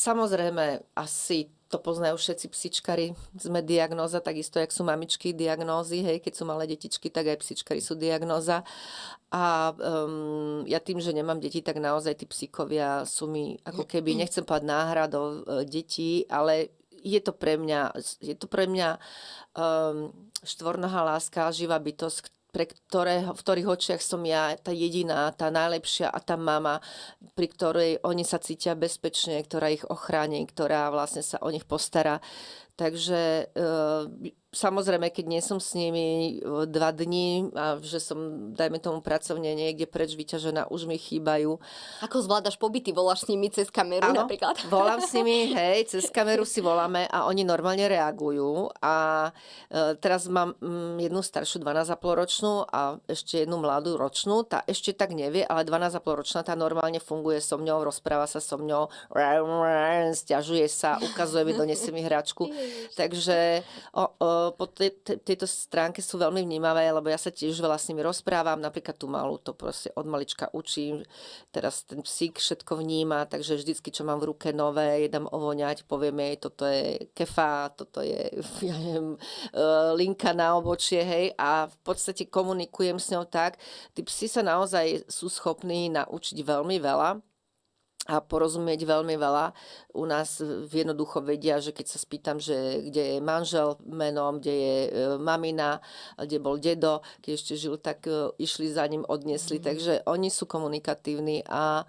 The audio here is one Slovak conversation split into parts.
Samozrejme, asi to poznajú všetci psičkari, sme diagnóza, takisto, jak sú mamičky diagnózy, hej, keď sú malé detičky, tak aj psičkari sú diagnóza. A ja tým, že nemám deti, tak naozaj tí psíkovia sú mi, ako keby, nechcem povedať náhradou detí, ale je to pre mňa štvornohá láska, živá bytosť, v ktorých očiach som ja tá jediná, tá najlepšia a tá mama, pri ktorej oni sa cítia bezpečne, ktorá ich ochráni, ktorá vlastne sa o nich postará. Takže samozrejme, keď nie som s nimi 2 dní a že som, dajme tomu, pracovne niekde preč vyťažená, už mi chýbajú. Ako zvládaš pobyty? Voláš s nimi cez kameru napríklad? Volám s nimi, hej, cez kameru si voláme a oni normálne reagujú. A teraz mám jednu staršiu 12,5 ročnú a ešte jednu mladú ročnú. Tá ešte tak nevie, ale 12,5 ročná tá normálne funguje so mňou, rozpráva sa so mňou, sťažuje sa, ukazuje mi, donesie mi hračku. Takže po tejto stránke sú veľmi vnímavé, lebo ja sa tiež veľa s nimi rozprávam. Napríklad tú malú to proste od malička učím. Teraz ten psík všetko vníma, takže vždycky, čo mám v ruke nové, dám ovoňať, poviem jej, toto je kefa, toto je, ja neviem, linka na obočie, hej. A v podstate komunikujem s ňou tak. Tí psi sa naozaj sú schopní naučiť veľmi veľa a porozumieť veľmi veľa. U nás jednoducho vedia, že keď sa spýtam, že kde je manžel menom, kde je mamina, kde bol dedo, keď ešte žil, tak išli za ním, odniesli. Takže oni sú komunikatívni a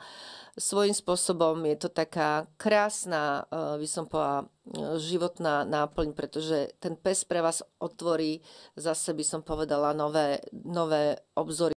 svojím spôsobom je to taká krásna, by som povedala, životná náplň, pretože ten pes pre vás otvorí zase, by som povedala, nové obzory.